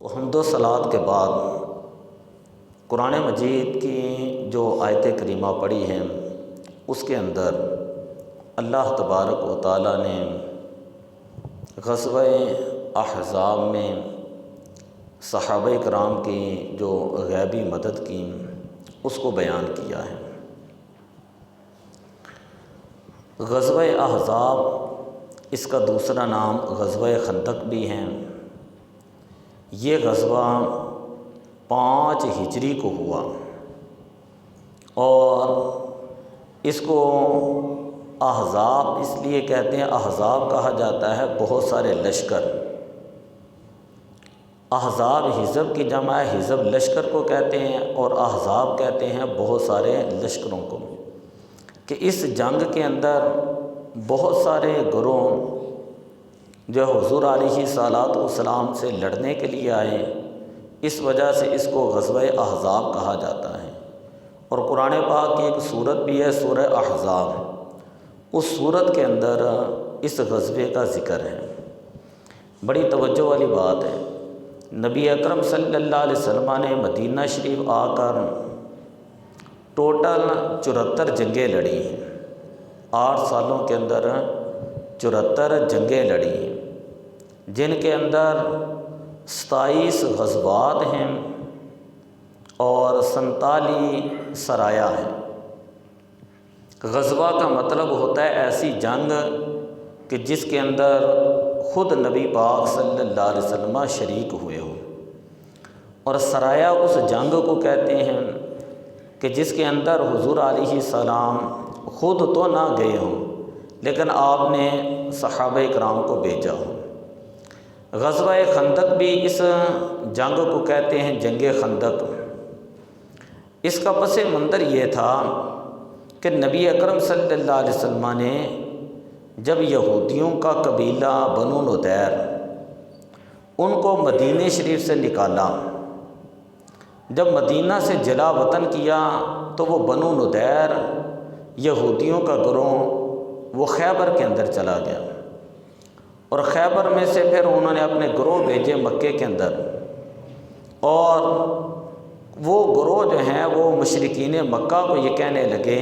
حمد و صلوات کے بعد قرآن مجید کی جو آیت کریمہ پڑھی ہیں اس کے اندر اللہ تبارک و تعالیٰ نے غزوہ احزاب میں صحابہ کرام کی جو غیبی مدد کی اس کو بیان کیا ہے۔ غزوہ احزاب اس کا دوسرا نام غزوہ خندق بھی ہے۔ یہ غزوہ 5 ہجری کو ہوا اور اس کو احزاب اس لیے کہتے ہیں، احزاب کہا جاتا ہے بہت سارے لشکر۔ احزاب حزب کی جمع ہے، حزب لشکر کو کہتے ہیں اور احزاب کہتے ہیں بہت سارے لشکروں کو، کہ اس جنگ کے اندر بہت سارے گروہ جو حضور علیہ الصلوۃ والسلام سے لڑنے کے لیے آئے، اس وجہ سے اس کو غزوہ احزاب کہا جاتا ہے۔ اور قرآن پاک کی ایک سورت بھی ہے، سورہ احزاب، اس سورت کے اندر اس غزوے کا ذکر ہے۔ بڑی توجہ والی بات ہے، نبی اکرم صلی اللہ علیہ وسلم نے مدینہ شریف آ کر ٹوٹل 74 جنگیں لڑی ہیں۔ 8 سالوں کے اندر 74 جنگیں لڑی ہیں، جن کے اندر 27 غزوات ہیں اور 47 سرایا ہیں۔ غزوہ کا مطلب ہوتا ہے ایسی جنگ کہ جس کے اندر خود نبی پاک صلی اللہ علیہ وسلم شریک ہوئے ہوں، اور سرایا اس جنگ کو کہتے ہیں کہ جس کے اندر حضور علیہ السلام خود تو نہ گئے ہوں لیکن آپ نے صحابہ کرام کو بھیجا ہو۔ غزوہ خندق بھی اس جنگ کو کہتے ہیں جنگ خندق۔ اس کا پس منظر یہ تھا کہ نبی اکرم صلی اللہ علیہ وسلم نے جب یہودیوں کا قبیلہ بنو نضیر ان کو مدینہ شریف سے نکالا، جب مدینہ سے جلا وطن کیا تو وہ بنو نضیر یہودیوں کا گروہ وہ خیبر کے اندر چلا گیا، اور خیبر میں سے پھر انہوں نے اپنے گروہ بھیجے مکے کے اندر، اور وہ گروہ جو ہیں وہ مشرکین مکہ کو یہ کہنے لگے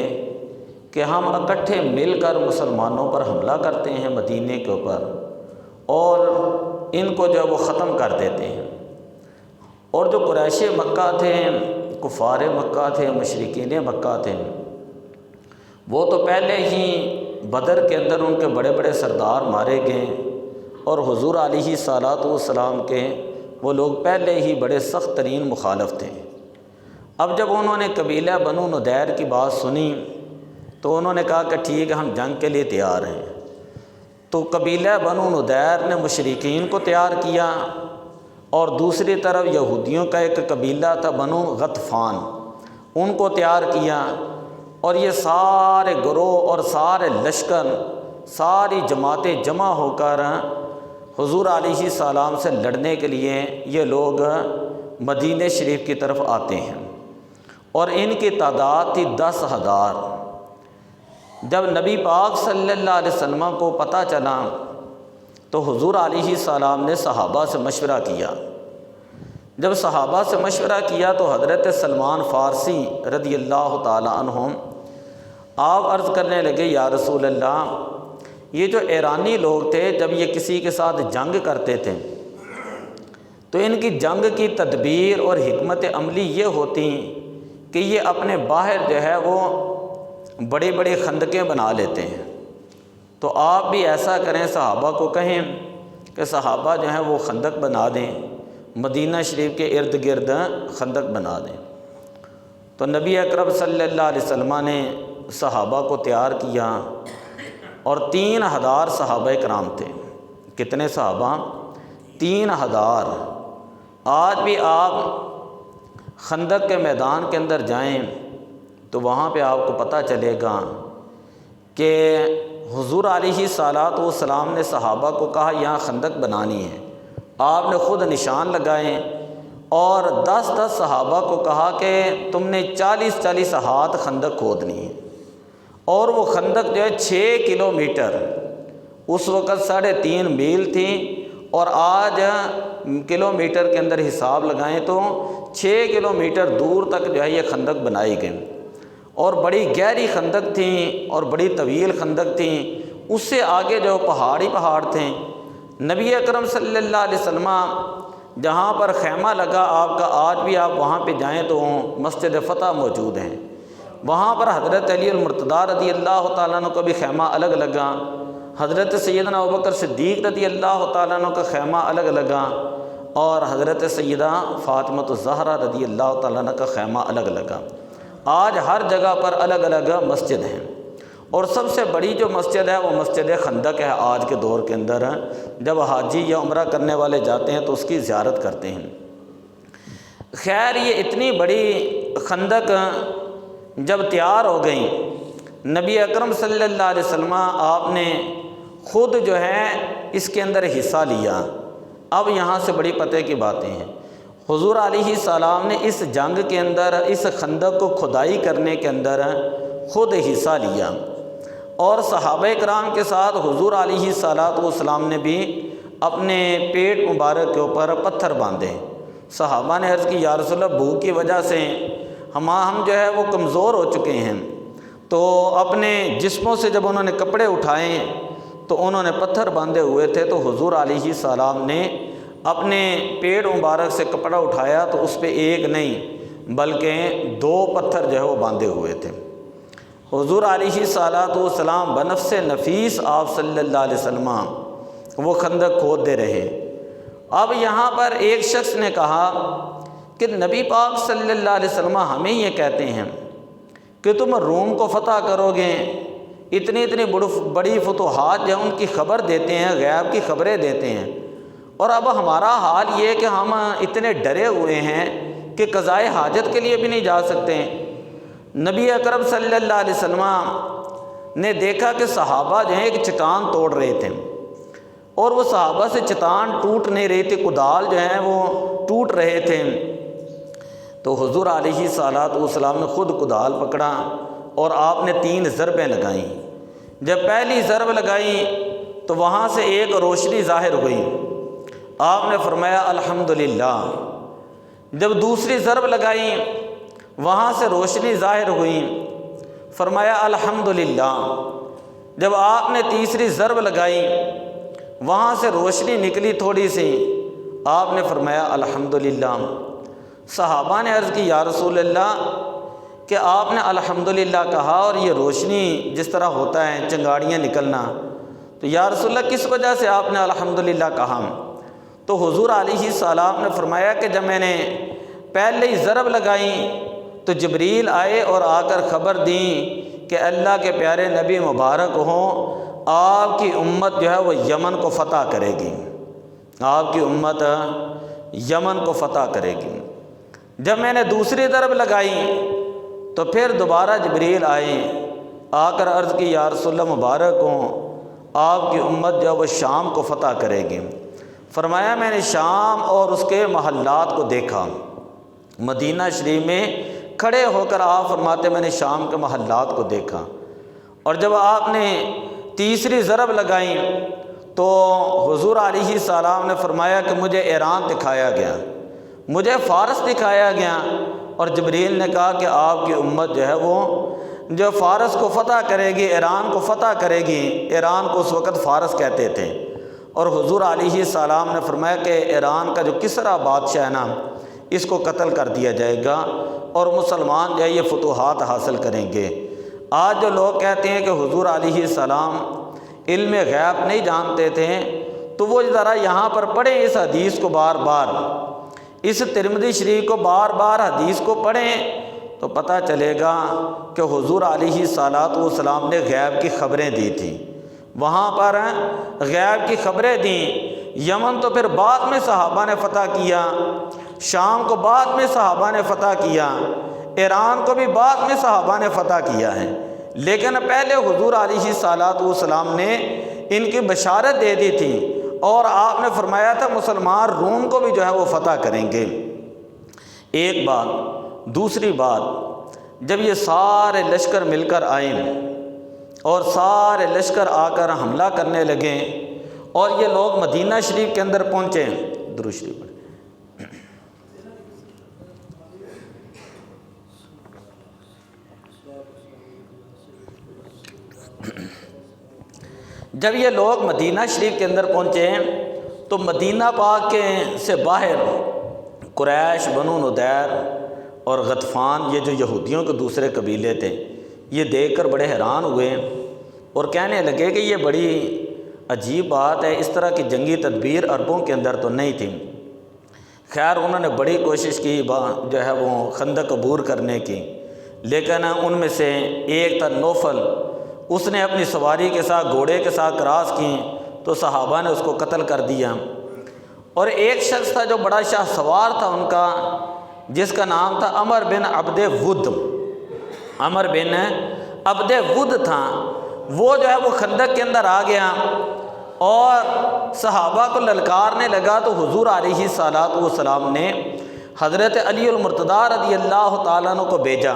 کہ ہم اکٹھے مل کر مسلمانوں پر حملہ کرتے ہیں مدینے کے اوپر اور ان کو جو ہے وہ ختم کر دیتے ہیں۔ اور جو قریش مکہ تھے، کفار مکہ تھے، مشرکین مکہ تھے، وہ تو پہلے ہی بدر کے اندر ان کے بڑے بڑے سردار مارے گئے، اور حضور علیہ الصلوۃ والسلام کے وہ لوگ پہلے ہی بڑے سخت ترین مخالف تھے۔ اب جب انہوں نے قبیلہ بنو نضیر کی بات سنی تو انہوں نے کہا کہ ٹھیک ہے، ہم جنگ کے لیے تیار ہیں۔ تو قبیلہ بنو نضیر نے مشرکین کو تیار کیا، اور دوسری طرف یہودیوں کا ایک قبیلہ تھا بنو غطفان، ان کو تیار کیا، اور یہ سارے گروہ اور سارے لشکر، ساری جماعتیں جمع ہو کر حضور علیہ السلام سے لڑنے کے لیے یہ لوگ مدینہ شریف کی طرف آتے ہیں، اور ان کی تعداد تھی 10,000۔ جب نبی پاک صلی اللہ علیہ وسلم کو پتہ چلا تو حضور علیہ السلام نے صحابہ سے مشورہ کیا۔ جب صحابہ سے مشورہ کیا تو حضرت سلمان فارسی رضی اللہ تعالی عنہم آپ عرض کرنے لگے، یا رسول اللہ، یہ جو ایرانی لوگ تھے جب یہ کسی کے ساتھ جنگ کرتے تھے تو ان کی جنگ کی تدبیر اور حکمت عملی یہ ہوتی کہ یہ اپنے باہر جو ہے وہ بڑی بڑی خندقیں بنا لیتے ہیں، تو آپ بھی ایسا کریں، صحابہ کو کہیں کہ صحابہ جو ہیں وہ خندق بنا دیں، مدینہ شریف کے ارد گرد خندق بنا دیں۔ تو نبی اکرم صلی اللہ علیہ وسلم نے صحابہ کو تیار کیا، اور 3,000 صحابہ کرام تھے۔ کتنے صحابہ؟ 3,000۔ آج بھی آپ خندق کے میدان کے اندر جائیں تو وہاں پہ آپ کو پتہ چلے گا کہ حضور علیہ الصلوۃ والسلام نے صحابہ کو کہا یہاں خندق بنانی ہے، آپ نے خود نشان لگائے، اور 10 صحابہ کو کہا کہ تم نے 40 ہاتھ خندق کھودنی ہے، اور وہ خندق جو ہے 6 کلومیٹر، اس وقت 3.5 میل تھی، اور آج کلومیٹر کے اندر حساب لگائیں تو 6 کلومیٹر دور تک جو ہے یہ خندق بنائی گئی، اور بڑی گہری خندق تھیں اور بڑی طویل خندق تھیں۔ اس سے آگے جو پہاڑ تھے۔ نبی اکرم صلی اللہ علیہ وسلم جہاں پر خیمہ لگا آپ کا، آج بھی آپ وہاں پہ جائیں تو مسجد فتح موجود ہیں، وہاں پر حضرت علی المرتضیٰ رضی اللہ تعالیٰ عنہ کا بھی خیمہ الگ لگا، حضرت سیدنا ابوبکر صدیق رضی اللہ تعالیٰ عنہ کا خیمہ الگ لگا، اور حضرت سیدہ فاطمہ الزہرا رضی اللہ تعالیٰ عنہ کا خیمہ الگ لگا۔ آج ہر جگہ پر الگ الگ مسجد ہیں، اور سب سے بڑی جو مسجد ہے وہ مسجد خندق ہے آج کے دور کے اندر۔ جب حاجی یا عمرہ کرنے والے جاتے ہیں تو اس کی زیارت کرتے ہیں۔ خیر، یہ اتنی بڑی خندق جب تیار ہو گئی، نبی اکرم صلی اللہ علیہ وسلم آپ نے خود جو ہے اس کے اندر حصہ لیا۔ اب یہاں سے بڑی پتہ کی باتیں ہیں۔ حضور علیہ السلام نے اس جنگ کے اندر، اس خندق کو کھدائی کرنے کے اندر خود حصہ لیا، اور صحابہ کرام کے ساتھ حضور علیہ السلام نے بھی اپنے پیٹ مبارک کے اوپر پتھر باندھے۔ صحابہ نے عرض کی یا رسول اللہ، بھوک کی وجہ سے ہم جو ہے وہ کمزور ہو چکے ہیں، تو اپنے جسموں سے جب انہوں نے کپڑے اٹھائے تو انہوں نے پتھر باندھے ہوئے تھے، تو حضور علیہ السلام نے اپنے پیٹ مبارک سے کپڑا اٹھایا تو اس پہ ایک نہیں بلکہ 2 پتھر جو ہے وہ باندھے ہوئے تھے۔ حضور علیہ السلام بنفس نفیس آپ صلی اللہ علیہ وسلم وہ خندق کھودتے رہے۔ اب یہاں پر ایک شخص نے کہا کہ نبی پاک صلی اللہ علیہ وسلم ہمیں یہ کہتے ہیں کہ تم روم کو فتح کرو گے، اتنی بڑی فتوحات جو ان کی خبر دیتے ہیں، غیب کی خبریں دیتے ہیں، اور اب ہمارا حال یہ ہے کہ ہم اتنے ڈرے ہوئے ہیں کہ قضائے حاجت کے لیے بھی نہیں جا سکتے۔ نبی اکرم صلی اللہ علیہ وسلم نے دیکھا کہ صحابہ جو ہیں ایک چٹان توڑ رہے تھے، اور وہ صحابہ سے چٹان ٹوٹ نہیں رہی تھی، کدال جو ہیں وہ ٹوٹ رہے تھے۔ تو حضور علیہ السلام نے خود کدال پکڑا اور آپ نے 3 ضربیں لگائیں۔ جب پہلی ضرب لگائی تو وہاں سے ایک روشنی ظاہر ہوئی، آپ نے فرمایا الحمدللہ۔ جب دوسری ضرب لگائی وہاں سے روشنی ظاہر ہوئی، فرمایا الحمدللہ۔ جب آپ نے تیسری ضرب لگائی وہاں سے روشنی نکلی تھوڑی سی، آپ نے فرمایا الحمدللہ۔ صحابہ نے عرض کی یا رسول اللہ کہ آپ نے الحمدللہ کہا اور یہ روشنی جس طرح ہوتا ہے چنگاڑیاں نکلنا، تو یا رسول اللہ کس وجہ سے آپ نے الحمدللہ کہا؟ تو حضور علیہ السلام نے فرمایا کہ جب میں نے پہلے ہی ضرب لگائی تو جبریل آئے اور آ کر خبر دیں کہ اللہ کے پیارے نبی مبارک ہوں، آپ کی امت جو ہے وہ یمن کو فتح کرے گی، آپ کی امت یمن کو فتح کرے گی۔ جب میں نے دوسری ضرب لگائی تو پھر دوبارہ جبریل آئے، آ کر عرض کی یا رسول اللہ مبارک ہوں، آپ کی امت جو ہے وہ شام کو فتح کرے گی۔ فرمایا میں نے شام اور اس کے محلات کو دیکھا۔ مدینہ شریف میں کھڑے ہو کر آپ فرماتے میں نے شام کے محلات کو دیکھا، اور جب آپ نے تیسری ضرب لگائی تو حضور علیہ السلام نے فرمایا کہ مجھے ایران دکھایا گیا، مجھے فارس دکھایا گیا، اور جبریل نے کہا کہ آپ کی امت جو ہے وہ جو فارس کو فتح کرے گی، ایران کو فتح کرے گی۔ ایران کو اس وقت فارس کہتے تھے، اور حضور علیہ السلام نے فرمایا کہ ایران کا جو کسریٰ بادشاہ ہے نا، اس کو قتل کر دیا جائے گا اور مسلمان جو ہے یہ فتوحات حاصل کریں گے۔ آج جو لوگ کہتے ہیں کہ حضور علیہ السلام علم غیب نہیں جانتے تھے، تو وہ ذرا یہاں پر پڑھیں اس حدیث کو بار بار، اس ترمذی شریف کو بار بار حدیث کو پڑھیں تو پتہ چلے گا کہ حضور علیہ السلام نے غیب کی خبریں دی تھیں، وہاں پر غیب کی خبریں دیں۔ یمن تو پھر بعد میں صحابہ نے فتح کیا، شام کو بعد میں صحابہ نے فتح کیا، ایران کو بھی بعد میں صحابہ نے فتح کیا ہے، لیکن پہلے حضور علیہ السلام نے ان کی بشارت دے دی تھی، اور آپ نے فرمایا تھا مسلمان روم کو بھی جو ہے وہ فتح کریں گے۔ ایک بات۔ دوسری بات، جب یہ سارے لشکر مل کر آئے اور سارے لشکر آ کر حملہ کرنے لگے، اور یہ لوگ مدینہ شریف کے اندر پہنچے، درود شریف پڑھیں۔ جب یہ لوگ مدینہ شریف کے اندر پہنچے تو مدینہ پاک کے سے باہر قریش، بنو نضیر اور غطفان، یہ جو یہودیوں کے دوسرے قبیلے تھے، یہ دیکھ کر بڑے حیران ہوئے اور کہنے لگے کہ یہ بڑی عجیب بات ہے، اس طرح کی جنگی تدبیر عربوں کے اندر تو نہیں تھی۔ خیر انہوں نے بڑی کوشش کی جو ہے وہ خندق عبور کرنے کی، لیکن ان میں سے ایک تھا نوفل، اس نے اپنی سواری کے ساتھ گھوڑے کے ساتھ کراس کی تو صحابہ نے اس کو قتل کر دیا۔ اور ایک شخص تھا جو بڑا شاہ سوار تھا ان کا، جس کا نام تھا عمر بن عبد with, Umar bin Abdul with تھا، وہ جو ہے وہ خندق کے اندر آ گیا اور صحابہ کو للکارنے لگا۔ تو حضور علیہ الصلوۃ والسلام نے حضرت علی المرتضیٰ رضی اللہ تعالیٰ عنہ کو بھیجا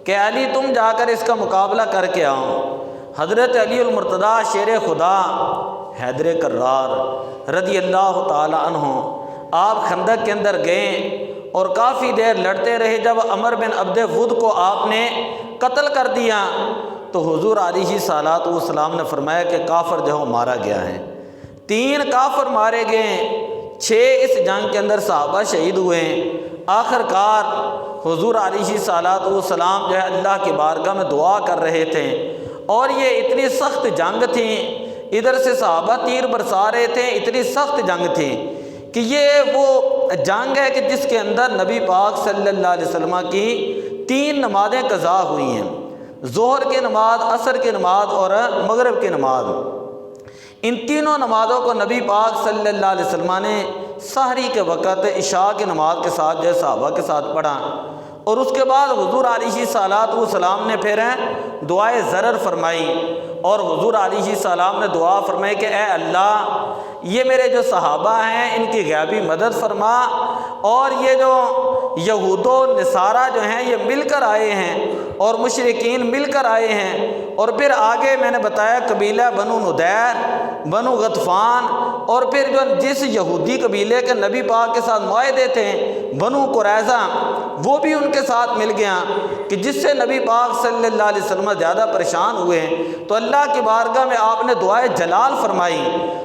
کہ علی تم جا کر اس کا مقابلہ کر کے آؤ۔ حضرت علی المرتضیٰ شیر خدا حیدر کرار رضی اللہ تعالیٰ عنہ آپ خندق کے اندر گئے اور کافی دیر لڑتے رہے۔ جب عمر بن عبد ود کو آپ نے قتل کر دیا تو حضور علیہ الصلوۃ والسلام نے فرمایا کہ کافر جو ہے مارا گیا ہے۔ 3 کافر مارے گئے، 6 اس جنگ کے اندر صحابہ شہید ہوئے۔ آخر کار حضور علیہ الصلوۃ والسلام جو ہے اللہ کی بارگاہ میں دعا کر رہے تھے، اور یہ اتنی سخت جنگ تھی، ادھر سے صحابہ تیر برسا رہے تھے، اتنی سخت جنگ تھی کہ یہ وہ جنگ ہے کہ جس کے اندر نبی پاک صلی اللہ علیہ وسلم کی 3 نمازیں قضا ہوئی ہیں، ظہر کی نماز، عصر کی نماز اور مغرب کی نماز۔ ان تینوں نمازوں کو نبی پاک صلی اللہ علیہ وسلم نے سحری کے وقت عشاء کی نماز کے ساتھ جو صحابہ کے ساتھ پڑھا، اور اس کے بعد حضور علیہ الصلوۃ والسلام نے پھر دعائے ضرر فرمائی، اور حضور علیہ السلام نے دعا فرمائی کہ اے اللہ یہ میرے جو صحابہ ہیں ان کی غیبی مدد فرما، اور یہ جو یہود و نصارہ جو ہیں یہ مل کر آئے ہیں اور مشرکین مل کر آئے ہیں، اور پھر آگے میں نے بتایا قبیلہ بنو نضیر، بنو غطفان، اور پھر جو جس یہودی قبیلے کے نبی پاک کے ساتھ معاہدے تھے بنو قریظہ، وہ بھی ان کے ساتھ مل گیا کہ جس سے نبی پاک صلی اللہ علیہ وسلم زیادہ پریشان ہوئے۔ تو اللہ کی بارگاہ میں آپ نے دعائے جلال فرمائی،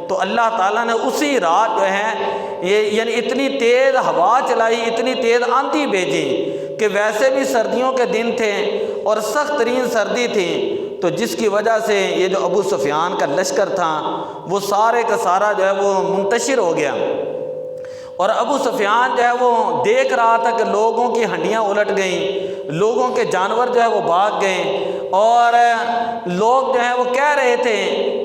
تو اللہ تعالیٰ نے اسی رات جو ہے یعنی اتنی تیز ہوا چلائی، اتنی تیز آندھی بھیجی کہ ویسے بھی سردیوں کے دن تھے اور سخت ترین سردی تھی، تو جس کی وجہ سے یہ جو ابو سفیان کا لشکر تھا وہ سارے کا سارا جو ہے وہ منتشر ہو گیا، اور ابو سفیان جو ہے وہ دیکھ رہا تھا کہ لوگوں کی ہڈیاں الٹ گئیں، لوگوں کے جانور جو ہے وہ بھاگ گئے، اور لوگ جو ہیں وہ کہہ رہے تھے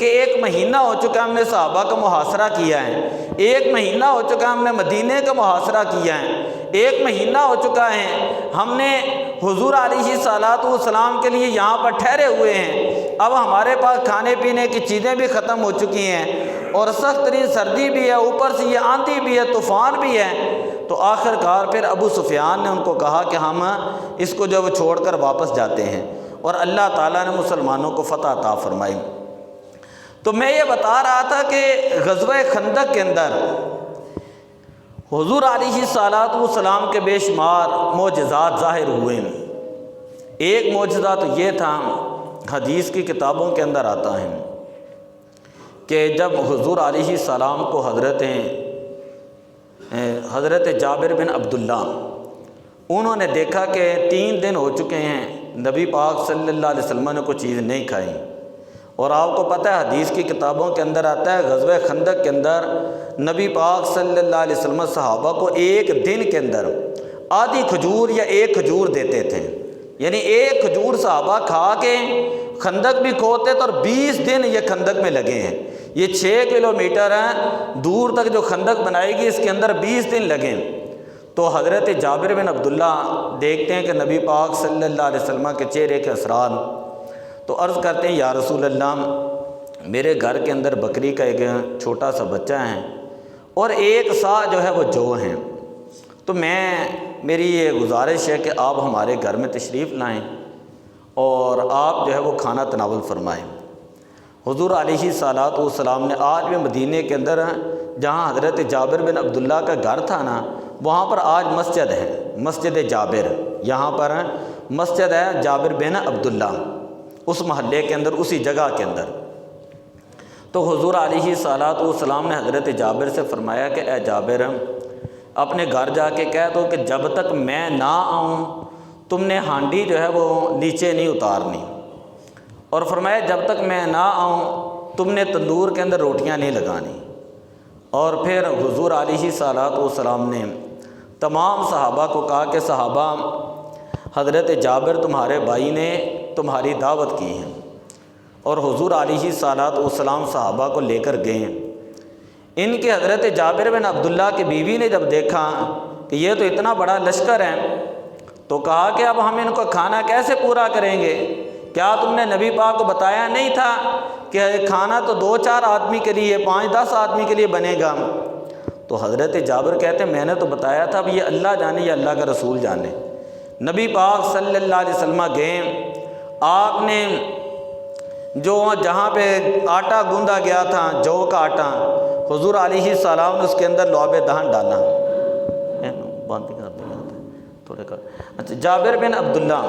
کہ 1 مہینہ ہو چکا ہم نے صحابہ کا محاصرہ کیا ہے، 1 مہینہ ہو چکا ہم نے مدینے کا محاصرہ کیا ہے، 1 مہینہ ہو چکا ہے ہم نے حضور علیہ الصلوۃ والسلام کے لیے یہاں پر ٹھہرے ہوئے ہیں، اب ہمارے پاس کھانے پینے کی چیزیں بھی ختم ہو چکی ہیں، اور سخت ترین سردی بھی ہے، اوپر سے یہ آندھی بھی ہے، طوفان بھی ہے۔ تو آخر کار پھر ابو سفیان نے ان کو کہا کہ ہم اس کو جو چھوڑ کر واپس جاتے ہیں، اور اللہ تعالیٰ نے مسلمانوں کو فتح عطا فرمائی۔ تو میں یہ بتا رہا تھا کہ غزوہ خندق کے اندر حضور علیہ الصلوۃ والسلام کے بے شمار معجزات ظاہر ہوئے۔ ایک معجزہ تو یہ تھا، حدیث کی کتابوں کے اندر آتا ہے کہ جب حضور علیہ السلام کو حضرت جابر بن عبداللہ انہوں نے دیکھا کہ 3 دن ہو چکے ہیں نبی پاک صلی اللہ علیہ وسلم نے کوئی چیز نہیں کھائی، اور آپ کو پتہ ہے حدیث کی کتابوں کے اندر آتا ہے غزوہ خندق کے اندر نبی پاک صلی اللہ علیہ وسلم صحابہ کو 1 دن کے اندر آدھی کھجور یا 1 کھجور دیتے تھے، یعنی 1 کھجور صحابہ کھا کے خندق بھی کھوتے تھے، اور 20 دن یہ خندق میں لگے ہیں، یہ 6 کلومیٹر دور تک جو خندق بنائی گئی اس کے اندر 20 دن لگے۔ تو حضرت جابر بن عبداللہ دیکھتے ہیں کہ نبی پاک صلی اللہ علیہ وسلم کے چہرے کے اثرات، تو عرض کرتے ہیں یا رسول اللہ میرے گھر کے اندر بکری کا ایک چھوٹا سا بچہ ہے اور 1 سا جو ہے وہ جو ہیں، تو میری یہ گزارش ہے کہ آپ ہمارے گھر میں تشریف لائیں اور آپ جو ہے وہ کھانا تناول فرمائیں۔ حضور علیہ الصلوۃ والسلام نے آج بھی مدینے کے اندر جہاں حضرت جابر بن عبداللہ کا گھر تھا نا، وہاں پر آج مسجد ہے، مسجد جابر، یہاں پر مسجد ہے جابر بن عبداللہ، اس محلے کے اندر، اسی جگہ کے اندر۔ تو حضور علیہ الصلوۃ والسلام نے حضرت جابر سے فرمایا کہ اے جابر، اپنے گھر جا کے کہہ دو کہ جب تک میں نہ آؤں تم نے ہانڈی جو ہے وہ نیچے نہیں اتارنی، اور فرمایا جب تک میں نہ آؤں تم نے تندور کے اندر روٹیاں نہیں لگانی۔ اور پھر حضور علیہ الصلوۃ والسلام نے تمام صحابہ کو کہا کہ صحابہ، حضرت جابر تمہارے بھائی نے تمہاری دعوت کی ہے، اور حضور علیہ الصلوۃ والسلام صحابہ کو لے کر گئے۔ ان کے حضرت جابر بن عبداللہ کی بیوی نے جب دیکھا کہ یہ تو اتنا بڑا لشکر ہے، تو کہا کہ اب ہم ان کو کھانا کیسے پورا کریں گے؟ کیا تم نے نبی پاک کو بتایا نہیں تھا کہ کھانا تو 2-4 آدمی کے لیے، 5-10 آدمی کے لیے بنے گا؟ تو حضرت جابر کہتے ہیں میں نے تو بتایا تھا، اب یہ اللہ جانے یا اللہ کا رسول جانے۔ نبی پاک صلی اللہ علیہ وسلم گئے، آپ نے جو جہاں پہ آٹا گوندا گیا تھا، جو کا آٹا، حضور علیہ السلام نے اس کے اندر لعاب دہن ڈالا۔ تھوڑے کر اچھا، جابر بن عبداللہ،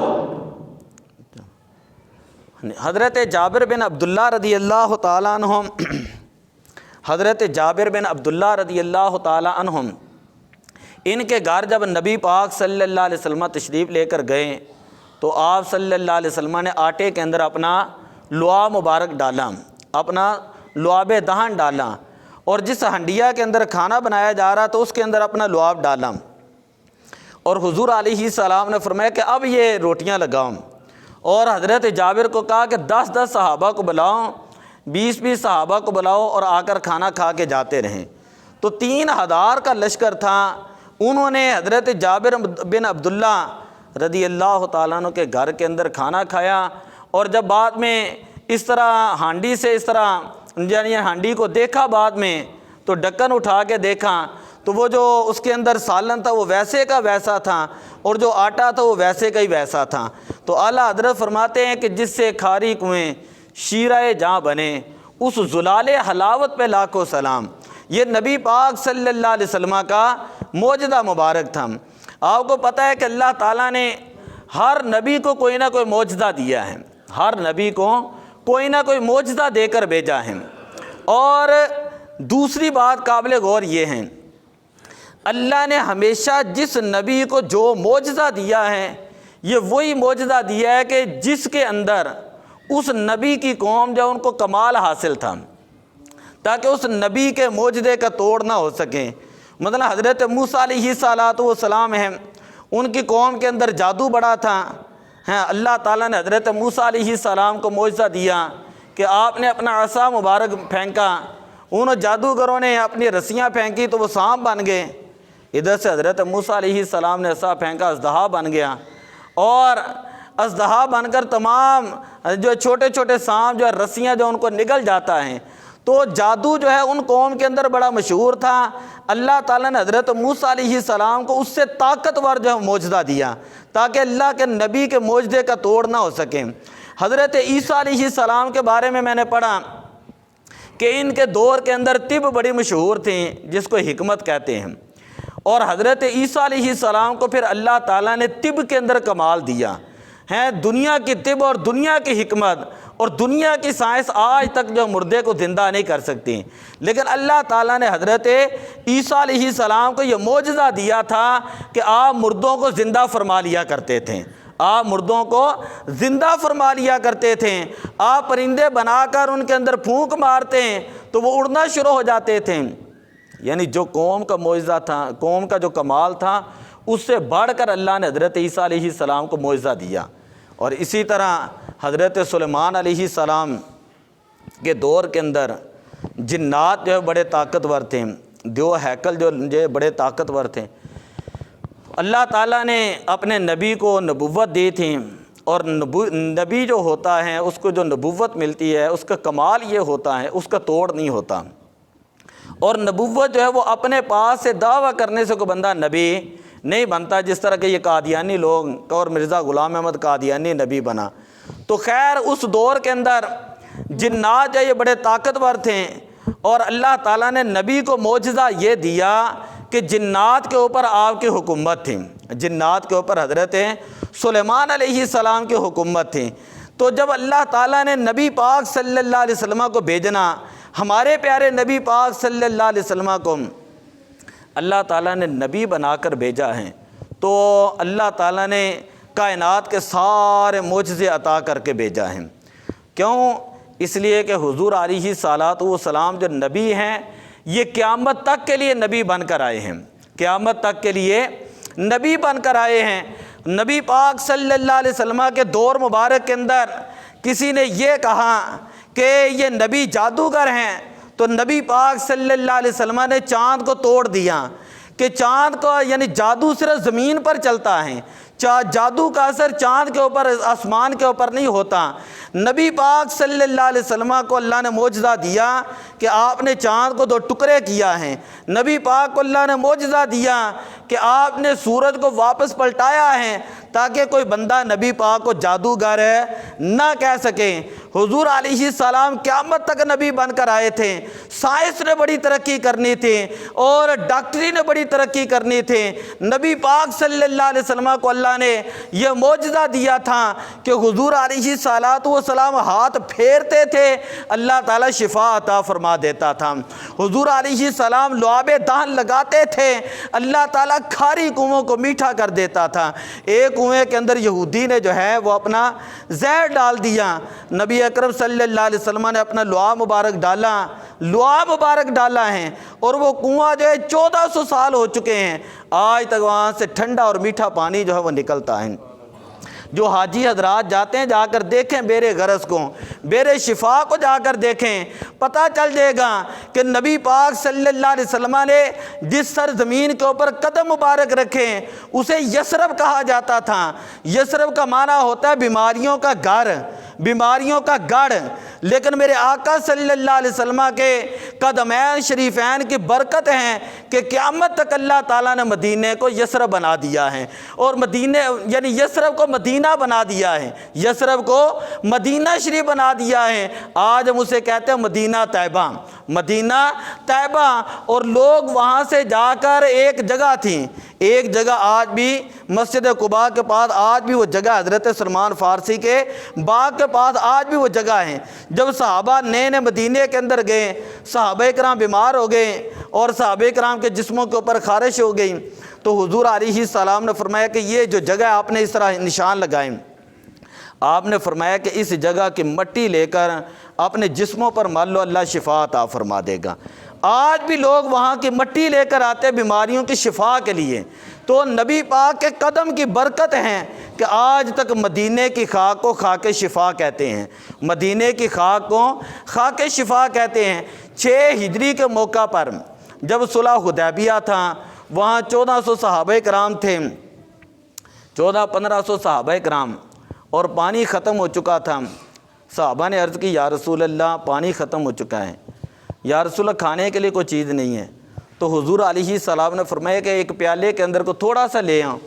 حضرت جابر بن عبداللہ رضی اللہ تعالیٰ عنہم، حضرت جابر بن عبداللہ رضی اللہ تعالیٰ عنہم، ان کے گھر جب نبی پاک صلی اللہ علیہ وسلم تشریف لے کر گئے تو آپ صلی اللہ علیہ وسلم نے آٹے کے اندر اپنا لعاب مبارک ڈالا، اپنا لعاب دہن ڈالا، اور جس ہنڈیا کے اندر کھانا بنایا جا رہا تو اس کے اندر اپنا لعاب ڈالا، اور حضور علیہ السلام نے فرمایا کہ اب یہ روٹیاں لگاؤ، اور حضرت جابر کو کہا کہ 10-10 صحابہ کو بلاؤ، 20-20 صحابہ کو بلاؤ اور آ کر کھانا کھا کے جاتے رہیں۔ تو 3000 کا لشکر تھا، انہوں نے حضرت جابر بن عبداللہ رضی اللہ تعالیٰ عنہ کے گھر کے اندر کھانا کھایا، اور جب بعد میں اس طرح ہانڈی سے اس طرح یعنی ہانڈی کو دیکھا بعد میں، تو ڈھکن اٹھا کے دیکھا تو وہ جو اس کے اندر سالن تھا وہ ویسے کا ویسا تھا، اور جو آٹا تھا وہ ویسے کا ہی ویسا تھا۔ تو اعلیٰ حضرت فرماتے ہیں کہ جس سے کھاری کنویں شیرہ جاں بنے، اس زلال حلاوت پہ لاکھوں سلام۔ یہ نبی پاک صلی اللہ علیہ وسلم کا معجزہ مبارک تھا۔ آپ کو پتہ ہے کہ اللہ تعالیٰ نے ہر نبی کو کوئی نہ کوئی معجزہ دیا ہے، ہر نبی کو کوئی نہ کوئی معجزہ دے کر بھیجا ہے۔ اور دوسری بات قابل غور یہ ہے، اللہ نے ہمیشہ جس نبی کو جو معجزہ دیا ہے، یہ وہی معجزہ دیا ہے کہ جس کے اندر اس نبی کی قوم جو ان کو کمال حاصل تھا، تاکہ اس نبی کے معجزے کا توڑ نہ ہو سکے۔ مثلا حضرت موسیٰ علیہ السلام ہیں، ان کی قوم کے اندر جادو بڑا تھا، اللہ تعالیٰ نے حضرت موسیٰ علیہ السلام کو معجزہ دیا کہ آپ نے اپنا عصا مبارک پھینکا، انہوں جادوگروں نے اپنی رسیاں پھینکی تو وہ سانپ بن گئے، ادھر سے حضرت موسیٰ علیہ السلام نے عصا پھینکا، اژدہا بن گیا، اور اژدہا بن کر تمام جو چھوٹے چھوٹے سانپ جو رسیاں جو ان کو نگل جاتا ہے۔ تو جادو جو ہے ان قوم کے اندر بڑا مشہور تھا۔ اللہ تعالیٰ نے حضرت موسیٰ علیہ السلام کو اس سے طاقتور جو ہے معجزہ دیا، تاکہ اللہ کے نبی کے معجزے کا توڑ نہ ہو سکے۔ حضرت عیسیٰ علیہ السلام کے بارے میں نے پڑھا کہ ان کے دور کے اندر طب بڑی مشہور تھی، جس کو حکمت کہتے ہیں، اور حضرت عیسیٰ علیہ السلام کو پھر اللہ تعالیٰ نے طب کے اندر کمال دیا ہے۔ دنیا کی طب اور دنیا کی حکمت اور دنیا کی سائنس آج تک جو مردے کو زندہ نہیں کر سکتی، لیکن اللہ تعالیٰ نے حضرت عیسیٰ علیہ السلام کو یہ معجزہ دیا تھا کہ آپ مردوں کو زندہ فرما لیا کرتے تھے، آپ مردوں کو زندہ فرما لیا کرتے تھے، آپ پرندے بنا کر ان کے اندر پھونک مارتے ہیں تو وہ اڑنا شروع ہو جاتے تھے۔ یعنی جو قوم کا معجزہ تھا، قوم کا جو کمال تھا، اس سے بڑھ کر اللہ نے حضرت عیسیٰ علیہ السلام کو معجزہ دیا۔ اور اسی طرح حضرت سلیمان علیہ السلام کے دور کے اندر جنات جو ہے بڑے طاقتور تھے، جو ہیکل جو بڑے طاقتور تھے۔ اللہ تعالیٰ نے اپنے نبی کو نبوت دی تھی، اور نبی جو ہوتا ہے اس کو جو نبوت ملتی ہے اس کا کمال یہ ہوتا ہے، اس کا توڑ نہیں ہوتا۔ اور نبوت جو ہے وہ اپنے پاس سے دعویٰ کرنے سے کوئی بندہ نبی نہیں بنتا، جس طرح کہ یہ قادیانی لوگ اور مرزا غلام احمد قادیانی نبی بنا۔ تو خیر اس دور کے اندر جنات جو یہ بڑے طاقتور تھے، اور اللہ تعالیٰ نے نبی کو معجزہ یہ دیا کہ جنات کے اوپر آپ کی حکومت تھی، جنات کے اوپر حضرت سلیمان علیہ السلام کی حکومت تھی۔ تو جب اللہ تعالیٰ نے نبی پاک صلی اللہ علیہ وسلم کو بھیجنا، ہمارے پیارے نبی پاک صلی اللہ علیہ وسلم کو اللہ تعالیٰ نے نبی بنا کر بھیجا ہے، تو اللہ تعالیٰ نے کائنات کے سارے معجزے عطا کر کے بھیجا ہے۔ کیوں؟ اس لیے کہ حضور علیہ الصلوۃ والسلام جو نبی ہیں، یہ قیامت تک کے لیے نبی بن کر آئے ہیں، قیامت تک کے لیے نبی بن کر آئے ہیں۔ نبی پاک صلی اللہ علیہ وسلم کے دور مبارک کے اندر کسی نے یہ کہا کہ یہ نبی جادوگر ہیں، تو نبی پاک صلی اللہ علیہ وسلم نے چاند کو توڑ دیا کہ چاند کو، یعنی جادو صرف زمین پر چلتا ہے، جادو کا اثر چاند کے اوپر، آسمان کے اوپر نہیں ہوتا۔ نبی پاک صلی اللہ علیہ وسلم کو اللہ نے معجزہ دیا کہ آپ نے چاند کو 2 ٹکڑے کیا ہے۔ نبی پاک کو اللہ نے معجزہ دیا کہ آپ نے سورج کو واپس پلٹایا ہے، تاکہ کوئی بندہ نبی پاک کو جادوگر نہ کہہ سکے۔ حضور علیہ السلام قیامت تک نبی بن کر آئے تھے۔ سائنس نے بڑی ترقی کرنی تھی اور ڈاکٹری نے بڑی ترقی کرنی تھی۔ نبی پاک صلی اللہ علیہ وسلم کو اللہ نے یہ معجزہ دیا تھا کہ حضور علیہ السلام ہاتھ پھیرتے تھے، اللہ تعالیٰ شفا عطا فرما دیتا تھا۔ حضور علیہ السلام لعاب دہن لگاتے تھے، اللہ تعالیٰ کھاری کنویں کو میٹھا کر دیتا تھا۔ ایک کنویں کے اندر یہودی نے جو ہے وہ اپنا زہر ڈال دیا، نبی اکرم صلی اللہ علیہ وسلم نے اپنا لعاب مبارک ڈالا ہے، اور وہ کنواں جو ہے 1400 سال ہو چکے ہیں، آج تک وہاں سے ٹھنڈا اور میٹھا پانی جو ہے وہ نکلتا ہے۔ جو حاجی حضرات جاتے ہیں جا کر دیکھیں بیر غرض کو، بیر شفا کو جا کر دیکھیں، پتہ چل جائے گا کہ نبی پاک صلی اللہ علیہ وسلم نے جس سرزمین کے اوپر قدم مبارک رکھے اسے یثرب کہا جاتا تھا۔ یثرب کا معنی ہوتا ہے بیماریوں کا گھر، بیماریوں کا گڑھ، لیکن میرے آقا صلی اللہ علیہ وسلم کے قدمین شریفین کی برکت ہیں کہ قیامت تک اللہ تعالیٰ نے مدینے کو یثرب بنا دیا ہے، اور مدینے یعنی یثرب کو مدینہ بنا دیا ہے، یثرب کو مدینہ شریف بنا دیا ہے۔ آج ہم اسے کہتے ہیں مدینہ طیبہ، مدینہ طیبہ، اور لوگ وہاں سے جا کر ایک جگہ تھی، ایک جگہ آج بھی مسجد قباء کے پاس آج بھی وہ جگہ، حضرت سلمان فارسی کے باغ کے پاس آج بھی وہ جگہ ہے۔ جب صحابہ نئے مدینے کے اندر گئے، صحابہ کرام بیمار ہو گئے اور صحابہ کرام کے جسموں کے اوپر خارش ہو گئی، تو حضور علیہ السلام نے فرمایا کہ یہ جو جگہ آپ نے اس طرح نشان لگائیں، آپ نے فرمایا کہ اس جگہ کی مٹی لے کر اپنے جسموں پر مل لو، اللہ شفا عطا فرما دے گا۔ آج بھی لوگ وہاں کی مٹی لے کر آتے بیماریوں کی شفا کے لیے۔ تو نبی پاک کے قدم کی برکت ہیں کہ آج تک مدینے کی خاک کو خاک شفا کہتے ہیں، مدینے کی خاک کو خاک شفا کہتے ہیں۔ 6 ہجری کے موقع پر جب صلح حدیبیہ تھا، وہاں 1400 صحابہ کرام تھے، 1400-1500 صحابہ کرام، اور پانی ختم ہو چکا تھا۔ صحابہ نے عرض کی یا رسول اللہ پانی ختم ہو چکا ہے، یا رسول اللہ کھانے کے لیے کوئی چیز نہیں ہے۔ تو حضور علیہ السلام نے فرمایا کہ ایک پیالے کے اندر کو تھوڑا سا لے آؤ۔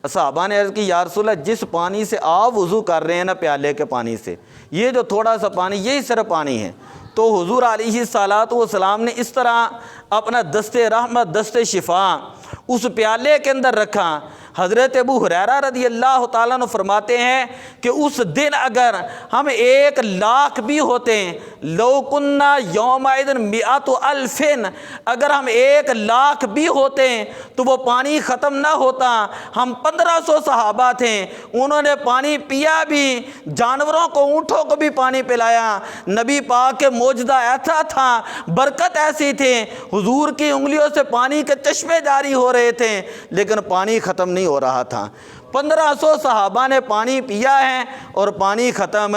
صحابہ نے عرض کی یا رسول اللہ جس پانی سے آپ وضو کر رہے ہیں نا، پیالے کے پانی سے، یہ جو تھوڑا سا پانی یہی صرف پانی ہے۔ تو حضور علیہ السلام نے اس طرح اپنا دست رحمت، دست شفا اس پیالے کے اندر رکھا۔ حضرت ابو ہریرہ رضی اللہ تعالیٰ عنہ فرماتے ہیں کہ اس دن اگر ہم 1,00,000 بھی ہوتے ہیں، لو کننا یومئذ 100,000، اگر ہم 1,00,000 بھی ہوتے ہیں تو وہ پانی ختم نہ ہوتا۔ ہم 1500 صحابہ تھے، انہوں نے پانی پیا بھی، جانوروں کو، اونٹوں کو بھی پانی پلایا۔ نبی پاک کے معجزہ ایسا تھا، برکت ایسی تھی، حضور کی انگلیوں سے پانی کے چشمے جاری ہو رہے تھے، لیکن پانی ختم نہیں ہو رہا تھا۔ 1500 صحابہ نے پانی پیا ہے اور پانی ختم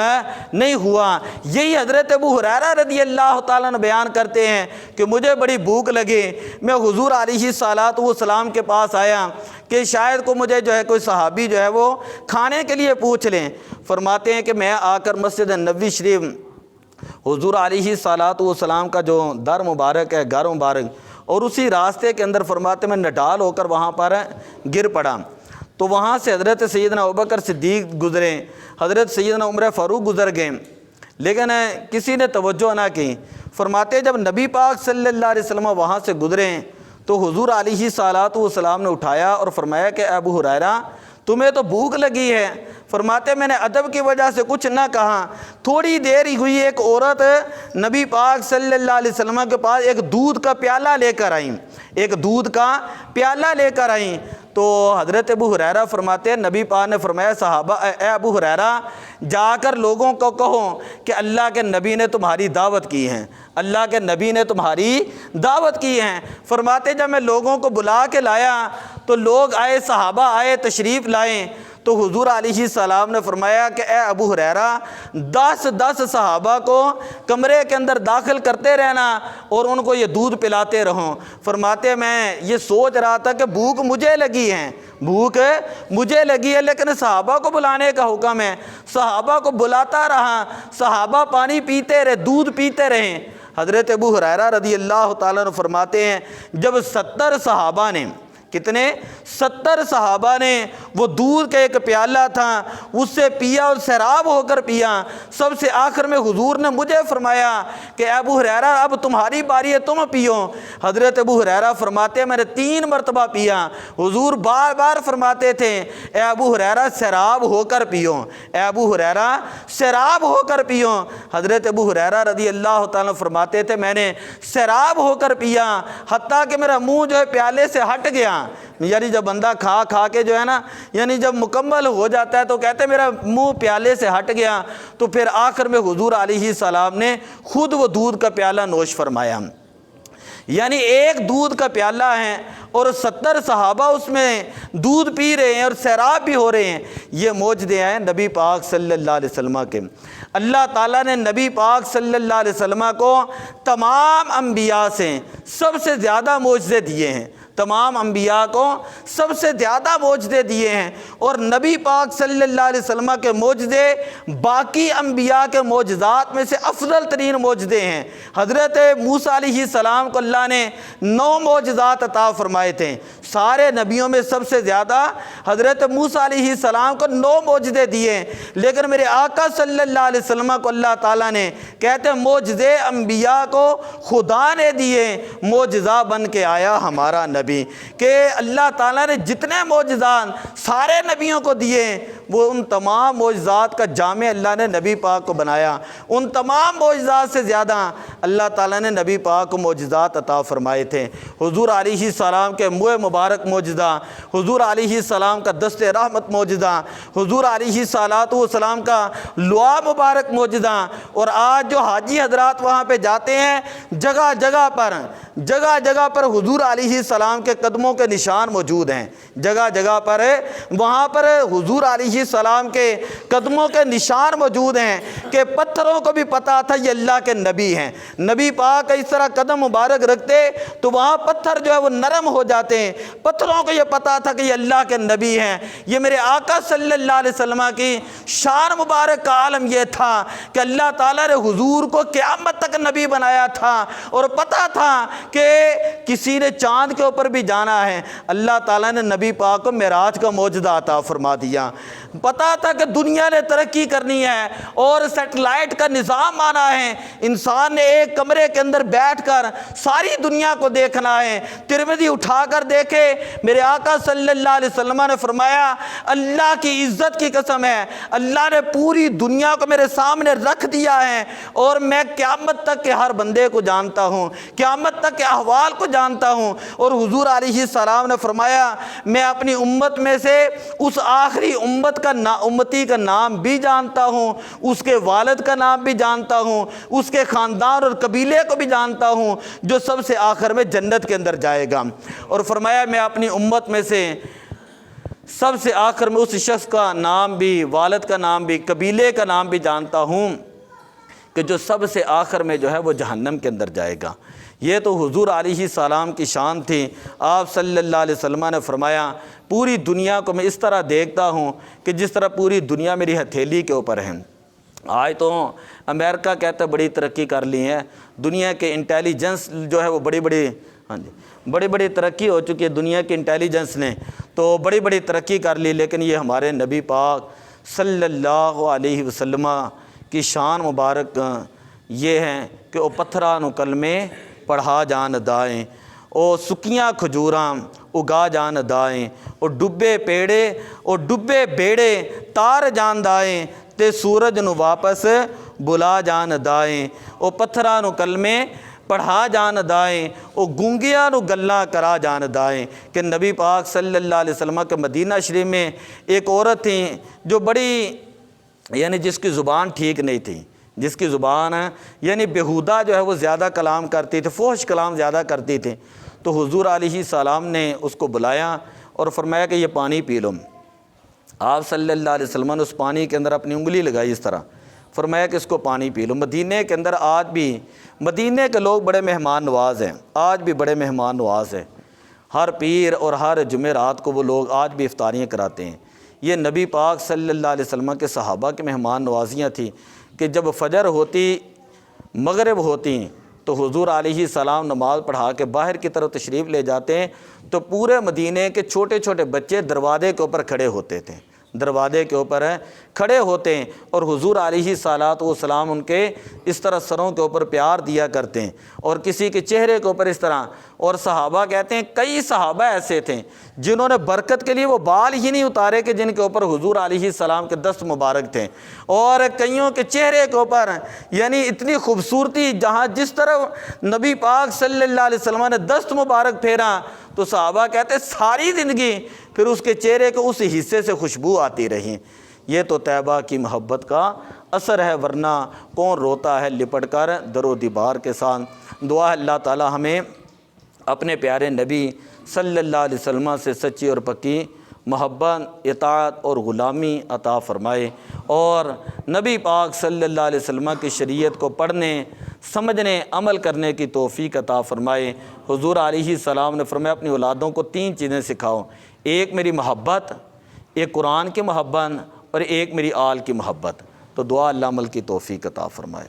نہیں ہوا۔ یہی حضرت ابو ہریرہ رضی اللہ تعالیٰ نے بیان کرتے ہیں کہ مجھے بڑی بھوک لگی، میں حضور علیہ السلام کے پاس آیا کہ شاید کو مجھے جو ہے کوئی صحابی جو ہے وہ کھانے کے لیے پوچھ لیں۔ فرماتے ہیں کہ میں آ کر مسجد نبوی شریف، حضور علیہ السلام کا جو در مبارک ہے، گھر مبارک، اور اسی راستے کے اندر فرماتے میں نڈال ہو کر وہاں پر گر پڑا۔ تو وہاں سے حضرت سیدنا ابوبکر صدیق گزرے، حضرت سیدنا عمر فاروق گزر گئے، لیکن کسی نے توجہ نہ کی۔ فرماتے جب نبی پاک صلی اللہ علیہ وسلم وہاں سے گزرے تو حضور علیہ الصلوۃ والسلام نے اٹھایا اور فرمایا کہ ابو ہریرہ تمہیں تو بھوک لگی ہے۔ فرماتے میں نے ادب کی وجہ سے کچھ نہ کہا۔ تھوڑی دیر ہی ہوئی، ایک عورت نبی پاک صلی اللہ علیہ وسلم کے پاس ایک دودھ کا پیالہ لے کر آئیں، ایک دودھ کا پیالہ لے کر آئیں۔ تو حضرت ابو ہریرہ فرماتے ہیں نبی پاک نے فرمایا صحابہ اے ابو ہریرہ جا کر لوگوں کو کہو کہ اللہ کے نبی نے تمہاری دعوت کی ہے، اللہ کے نبی نے تمہاری دعوت کی ہے۔ فرماتے جب میں لوگوں کو بلا کے لایا تو لوگ آئے، صحابہ آئے، تشریف لائیں، تو حضور علیہ السلام نے فرمایا کہ اے ابو ہریرہ 10 صحابہ کو کمرے کے اندر داخل کرتے رہنا اور ان کو یہ دودھ پلاتے رہو۔ فرماتے میں یہ سوچ رہا تھا کہ بھوک مجھے لگی ہے، بھوک مجھے لگی ہے، لیکن صحابہ کو بلانے کا حکم ہے۔ صحابہ کو بلاتا رہا، صحابہ پانی پیتے رہے، دودھ پیتے رہے۔ حضرت ابو ہریرہ رضی اللہ تعالیٰ عنہ فرماتے ہیں جب 70 صحابہ نے، کتنے 70 صحابہ نے وہ دودھ کا ایک پیالہ تھا اس سے پیا اور سیراب ہو کر پیا، سب سے آخر میں حضور نے مجھے فرمایا کہ ابو ہریرہ اب تمہاری باری ہے، تم پیو۔ حضرت ابو ہریرہ فرماتے ہیں میں نے 3 مرتبہ پیا۔ حضور بار بار فرماتے تھے اے ابو ہریرہ سیراب ہو کر پیو، اے ابو ہریرہ سیراب ہو کر پیو۔ حضرت ابو ہریرہ رضی اللہ تعالیٰ فرماتے تھے میں نے سیراب ہو کر پیا حتیٰ کہ میرا منہ جو ہے پیالے سے ہٹ گیا۔ یعنی جب بندہ کھا کے جو ہے نا، یعنی جب مکمل ہو جاتا ہے تو کہتے ہیں میرا منہ پیالے سے ہٹ گیا، تو پھر آخر میں حضور علیہ السلام نے خود وہ دودھ کا پیالہ نوش فرمایا۔ یعنی ایک دودھ کا پیالہ ہے اور 70 صحابہ اس میں دودھ پی رہے ہیں اور سیراب بھی ہو رہے ہیں۔ یہ معجزے ہیں نبی پاک صلی اللہ علیہ وسلم کے۔ اللہ تعالیٰ نے نبی پاک صلی اللہ علیہ وسلم کو تمام انبیاء سے سب سے زیادہ معجزے دیے ہیں، تمام انبیاء کو سب سے زیادہ معجزے دیے ہیں، اور نبی پاک صلی اللہ علیہ وسلم کے معجزے باقی انبیاء کے معجزات میں سے افضل ترین معجزے ہیں۔ حضرت موسیٰ علیہ السلام کو اللہ نے 9 معجزات عطا فرمائے تھے، سارے نبیوں میں سب سے زیادہ حضرت موسیٰ علیہ السلام کو 9 معجزے دیے، لیکن میرے آقا صلی اللہ علیہ وسلم کو اللہ تعالیٰ نے کہتے ہیں معجزے انبیاء کو خدا نے دیے، معجزہ بن کے آیا ہمارا نبی، کہ اللہ تعالیٰ نے جتنے معجزات سارے نبیوں کو دیے وہ ان تمام معجزات کا جامع اللہ نے نبی پاک کو بنایا۔ ان تمام معجزات سے زیادہ اللہ تعالیٰ نے نبی پاک کو معجزات عطا فرمائے تھے۔ حضور علیہ السلام کے منہ مبارک معجزہ، حضور علیہ السلام کا دست رحمت معجزہ، حضور علیہ السلام کا لوا مبارک معجزہ، اور آج جو حاجی حضرات وہاں پہ جاتے ہیں جگہ جگہ پر حضور علیہ السلام کے قدموں کے نشان موجود ہیں، جگہ جگہ پر وہاں پر حضور علیہ السلام کے قدموں کے نشان موجود ہیں کہ پتھروں کو بھی پتا تھا یہ اللہ کے نبی ہیں۔ نبی پاک اس طرح قدم مبارک رکھتے تو وہاں پتھر جو ہے وہ نرم ہو جاتے ہیں، پتھروں کو یہ پتا تھا کہ یہ اللہ کے نبی ہیں۔ یہ میرے آقا صلی اللہ علیہ وسلم کی شان مبارک کا عالم یہ تھا کہ اللہ تعالیٰ نے حضور کو قیامت تک نبی بنایا تھا، اور پتا تھا کہ کسی نے چاند کے اوپر بھی جانا ہے، اللہ تعالیٰ نے نبی پاک کو معراج کا معجزہ عطا فرما دیا۔ پتا تھا کہ دنیا نے ترقی کرنی ہے اور سیٹلائٹ کا نظام آنا ہے، انسان نے ایک کمرے کے اندر بیٹھ کر ساری دنیا کو دیکھنا ہے۔ ترمذی اٹھا کر دیکھے، میرے آقا صلی اللہ علیہ وسلم نے فرمایا اللہ کی عزت کی قسم ہے اللہ نے پوری دنیا کو میرے سامنے رکھ دیا ہے، اور میں قیامت تک کے ہر بندے کو جانتا ہوں، قیامت تک کے احوال کو جانتا ہوں۔ اور حضور علیہ السلام نے فرمایا میں اپنی امت میں سے اس آخری امتی کا نام بھی جانتا ہوں، اس کے والد کا نام بھی جانتا ہوں، اس کے خاندان اور قبیلے کو بھی جانتا ہوں جو سب سے آخر میں جنت کے اندر جائے گا۔ اور فرمایا میں اپنی امت میں سے سب سے آخر میں اس شخص کا نام بھی، والد کا نام بھی، قبیلے کا نام بھی جانتا ہوں کہ جو سب سے آخر میں جو ہے وہ جہنم کے اندر جائے گا۔ یہ تو حضور علیہ السلام کی شان تھی۔ آپ صلی اللہ علیہ وسلم نے فرمایا پوری دنیا کو میں اس طرح دیکھتا ہوں کہ جس طرح پوری دنیا میری ہتھیلی کے اوپر ہے۔ آج تو امریکہ کہتا ہے بڑی ترقی کر لی ہے، دنیا کے انٹیلیجنس جو ہے وہ بڑی ترقی ہو چکی ہے، دنیا کے انٹیلیجنس نے تو بڑی ترقی کر لی، لیکن یہ ہمارے نبی پاک صلی اللہ علیہ وسلم کی شان مبارک یہ ہیں کہ وہ پتھراں نو کلمے پڑھا جان دائیں، او سکیاں کھجوراں اگا جان دائیں، او ڈبے پیڑے او ڈبے بیڑے تار جان دائیں، تے سورج نو واپس بلا جان دائیں، او پتھراں نو کلمے پڑھا جان دائیں، او گونگیاں نو گلاں کرا جان دائیں۔ کہ نبی پاک صلی اللہ علیہ وسلم کے مدینہ شریف میں ایک عورت تھیں جو بڑی یعنی جس کی زبان ٹھیک نہیں تھی، جس کی زبان یعنی بیہودہ جو ہے وہ زیادہ کلام کرتی تھی، فحش کلام زیادہ کرتی تھی۔ تو حضور علیہ السلام نے اس کو بلایا اور فرمایا کہ یہ پانی پی لو۔ آپ صلی اللہ علیہ وسلم نے اس پانی کے اندر اپنی انگلی لگائی اس طرح، فرمایا کہ اس کو پانی پی لو۔ مدینہ کے اندر آج بھی مدینہ کے لوگ بڑے مہمان نواز ہیں، آج بھی بڑے مہمان نواز ہیں۔ ہر پیر اور ہر جمعرات کو وہ لوگ آج بھی افطاریاں کراتے ہیں۔ یہ نبی پاک صلی اللہ علیہ وسلم کے صحابہ کے مہمان نوازیاں تھیں کہ جب فجر ہوتی، مغرب ہوتی، تو حضور علیہ السلام نماز پڑھا کے باہر کی طرف تشریف لے جاتے ہیں، تو پورے مدینے کے چھوٹے چھوٹے بچے دروازے کے اوپر کھڑے ہوتے تھے، دروازے کے اوپر کھڑے ہوتے ہیں، اور حضور علیہ السلام ان کے اس طرح سروں کے اوپر پیار دیا کرتے ہیں، اور کسی کے چہرے کے اوپر اس طرح۔ اور صحابہ کہتے ہیں کئی صحابہ ایسے تھے جنہوں نے برکت کے لیے وہ بال ہی نہیں اتارے کہ جن کے اوپر حضور علیہ السلام کے دست مبارک تھے، اور کئیوں کے چہرے کے اوپر یعنی اتنی خوبصورتی، جہاں جس طرح نبی پاک صلی اللہ علیہ وسلم نے دست مبارک پھیرا تو صحابہ کہتے ہیں ساری زندگی پھر اس کے چہرے کے اس حصے سے خوشبو آتی رہی۔ یہ تو طیبہ کی محبت کا اثر ہے، ورنہ کون روتا ہے لپٹ کر در و دیوار کے ساتھ۔ دعا ہے اللہ تعالی ہمیں اپنے پیارے نبی صلی اللہ علیہ وسلم سے سچی اور پکی محبت، اطاعت اور غلامی عطا فرمائے، اور نبی پاک صلی اللہ علیہ وسلم کی شریعت کو پڑھنے، سمجھنے، عمل کرنے کی توفیق عطا فرمائے۔ حضور علیہ السلام نے فرمایا اپنی اولادوں کو 3 چیزیں سکھاؤ، ایک میری محبت، ایک قرآن کی محبت، اور ایک میری آل کی محبت۔ تو دعا اللہ عمل کی توفیق عطا فرمائے۔